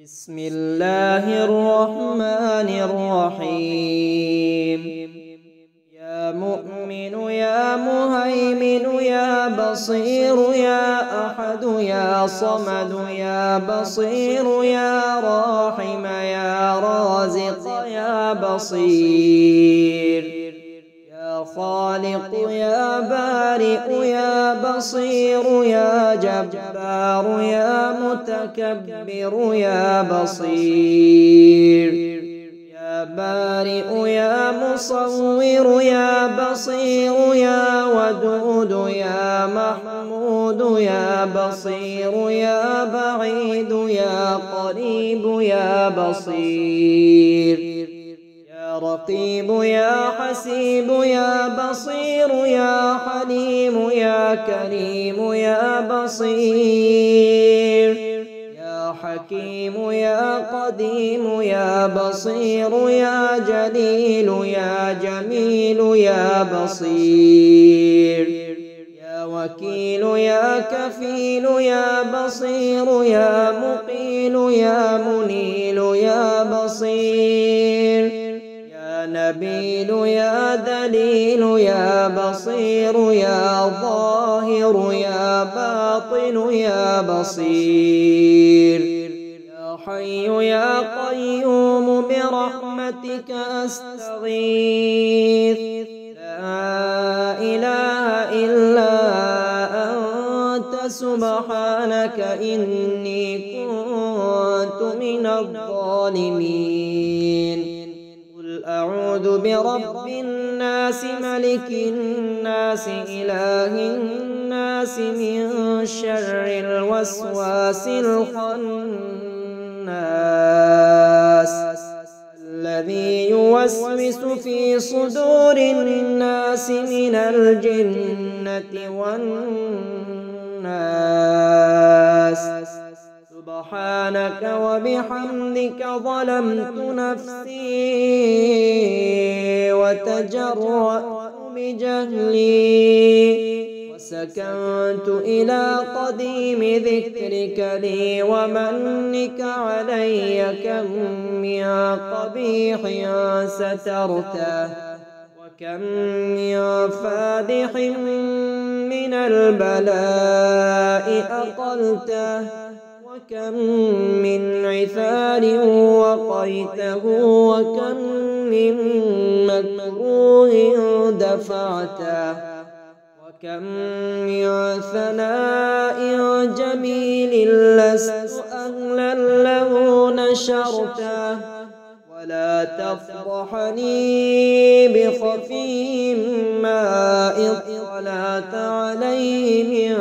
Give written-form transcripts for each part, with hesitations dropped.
بسم الله الرحمن الرحيم. يا مؤمن يا مهيمن يا بصير يا أحد يا صمد يا بصير يا راحم يا رازق يا بصير يا خالق يا بارئ يا بصير يا جبار يا متكبر يا بصير يا بارئ يا مصور يا بصير يا ودود يا محمود يا بصير يا بعيد يا قريب يا بصير يا رقيب يا حسيب يا بصير يا حليم يا كريم يا بصير يا حكيم يا قديم يا بصير يا جليل يا جميل يا بصير يا وكيل يا كفيل يا بصير يا مقيل يا منيل يا بصير يا نبيل يا دليل يا بصير يا ظاهر يا باطن يا بصير يا حي يا قيوم برحمتك أستغيث لا إله إلا أنت سبحانك إني كنت من الظالمين. أعوذ برب الناس ملك الناس إله الناس من شر الوسواس الخناس الذي يوسوس في صدور الناس من الجنة والناس. سبحانك وبحمدك ظلمت نفسي وتجرأت بجهلي وسكنت إلى قديم ذكرك لي ومنك علي كم من قبيح سترته وكم من فادح من البلاء أقلته وكم من عثار وقيته وكم من مكروه دفعته وكم من ثناء جميل لست أهلا له نشرته ولا تفضحني بخفي ما اطلعت عليه من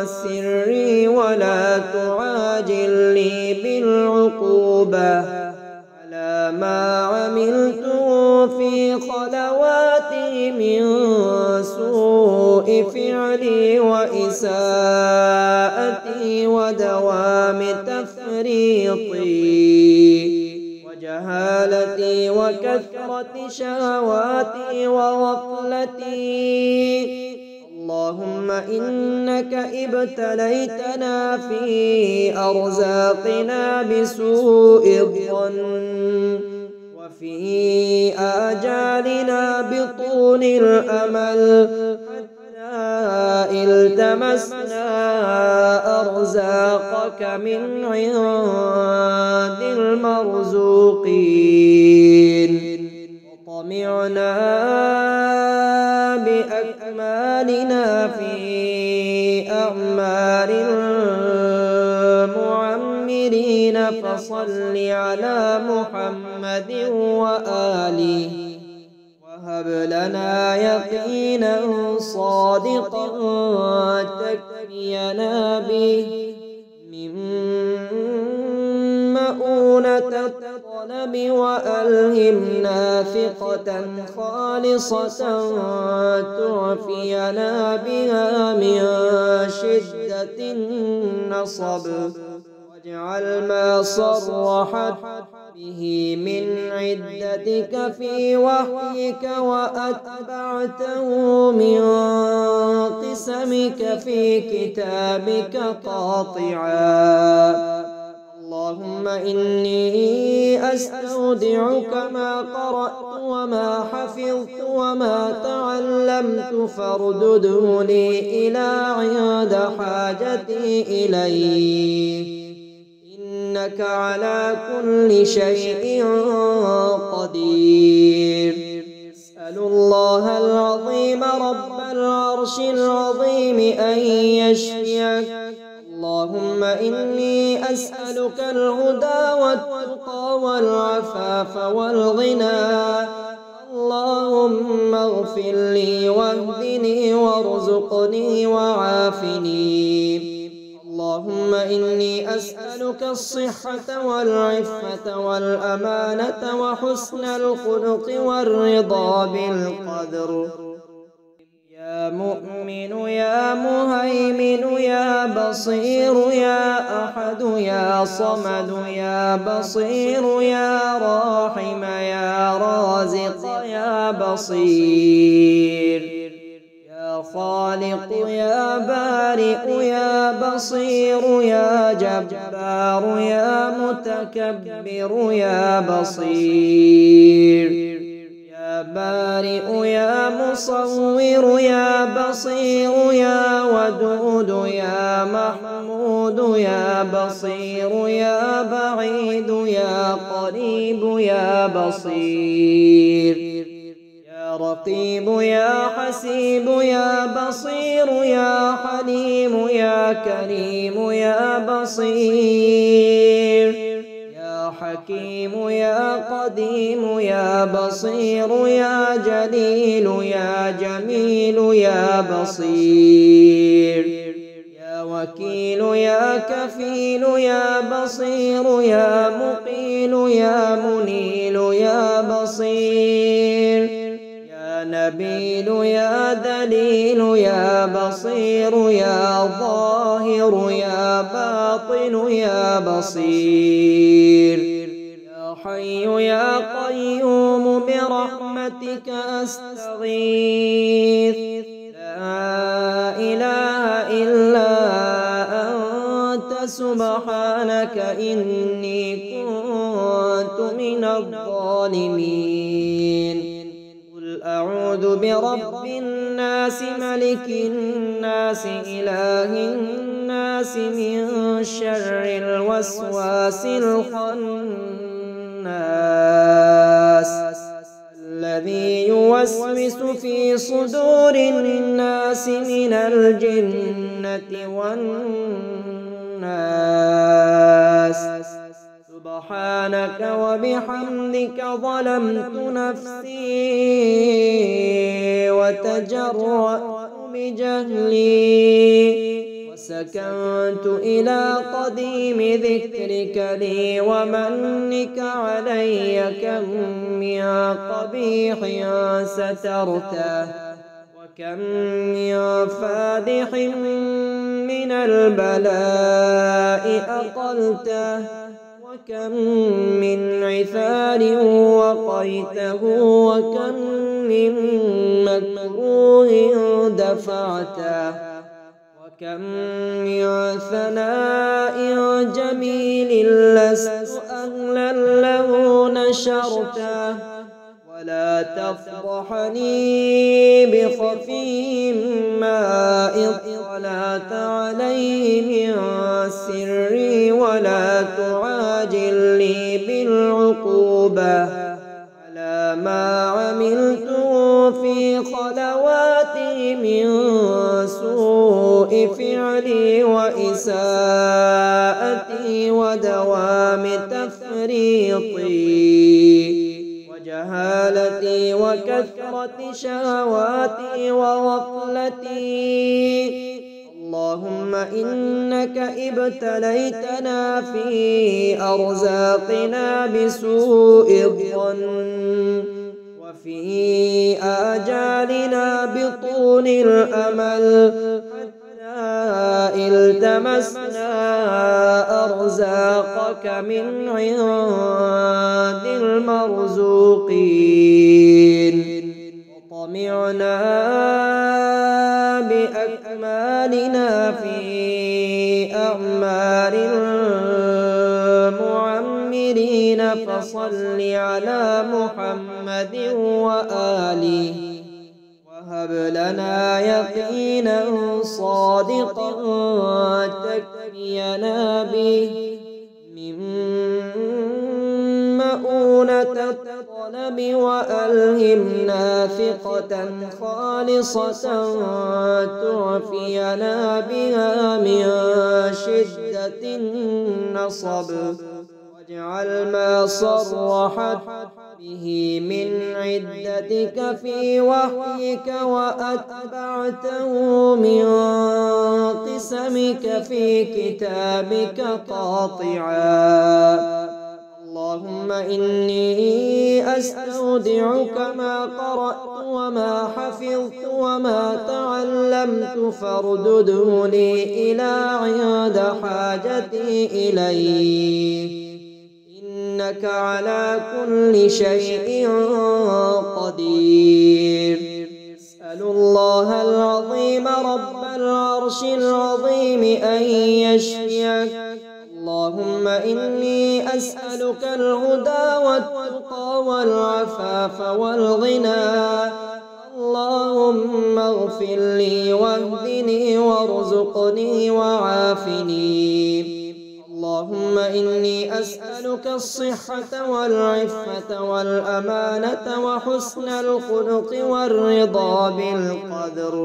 سري ولا تعاجل لي بالعقوبة على ما عملته في خلواتي من سوء فعلي وإساءتي ودوام تفريطي وجهالتي وكثرة شهواتي وغفلتي. اللهم إنك ابتليتنا في أرزاقنا بسوء الظن وفي آجالنا بطول الأمل حتى التمسنا أرزاقك من عند المرزوقين وطمعنا بأكمالنا في أعمار المعمرين فصل على محمد وآله وهب لنا يقينا صادقا تكفينا به من مؤونة الطلب وألهمنا ثقة خالصة تعفينا بها من شدة النصب واجعل ما صرحت به من عدتك في وحيك وأتبعته من قسمك في كتابك قاطعا. اللهم إني أستودعك ما قرأت وما حفظت وما تعلمت فاردده لي إلى عند حاجتي إليه إنك على كل شيء قدير. أسأل الله العظيم رب العرش العظيم أن يشفيك. اللهم إني أسألك الهدى والتقى والعفاف والغنى. اللهم اغفر لي واهدني وارزقني وعافني. اللهم إني أسألك الصحة والعفة والأمانة وحسن الخلق والرضا بالقدر. يا مؤمن يا مهيمن يا بصير يا أحد يا صمد يا بصير يا راحم يا رازق يا بصير يا خالق يا بارئ يا بصير يا جبار يا متكبر يا بصير يا بارئ يا مصور يا بصير يا ودود يا محمود يا بصير يا بعيد يا قريب يا بصير يا رقيب يا حسيب يا بصير يا حليم يا كريم يا بصير يا حكيم يا قديم يا بصير يا جليل يا جميل يا بصير يا وكيل يا كفيل يا بصير يا مقيل يا منيل يا بصير يا نبيل يا دليل يا بصير يا ظاهر يا باطن يا بصير يا حي يا قيوم برحمتك أستغيث. لا إله إلا أنت سبحانك إني كنت من الظالمين. أعوذ برب الناس ملك الناس إله الناس من شر الوسواس الخناس الذي يوسوس في صدور الناس من الجنة والناس. سبحانك وبحمدك ظلمت نفسي وتجرأت بجهلي وسكنت إلى قديم ذكرك لي ومنك علي كم من قبيح سترته وكم من فادح من البلاء أقلته وكم من عثار وقيته وكم من مكروه دفعته وكم من ثناء جميل لست أهلا له نشرته ولا تفضحني بخفي ما اطلعت عليه من سري ولا تعاجل لي بالعقوبة على ما عملته في خلواتي من سوء فعلي وإساءتي ودوام تفريطي وجهالتي وكثرة شهواتي وغفلتي. اللهم إنك ابتليتنا في أرزاقنا بسوء الظن وفي آجالنا بطول الأمل حتى التمسنا أرزاقك من عند المرزوقين وطمعنا بأكمالنا في أعمار الآخرين فصل على محمد وآله وهب لنا يقينا صادقا تكفينا به من مؤونة الطلب وألهمنا ثقة خالصة تعفينا بها من شدة النصب واجعل ما صرحت به من عدتك في وحيك وأتبعته من قسمك في كتابك قاطعا. اللهم إني أستودعك ما قرأت وما حفظت وما تعلمت فاردده لي إلى عند حاجتي إليه إنك على كل شيء قدير. أسأل الله العظيم رب العرش العظيم أن يشفيك. اللهم إني أسألك الهدى والتقى والعفاف والغنى. اللهم اغفر لي واهدني وارزقني وعافني. اللهم إني أسألك الصحة والعفة والأمانة وحسن الخلق والرضا بالقدر.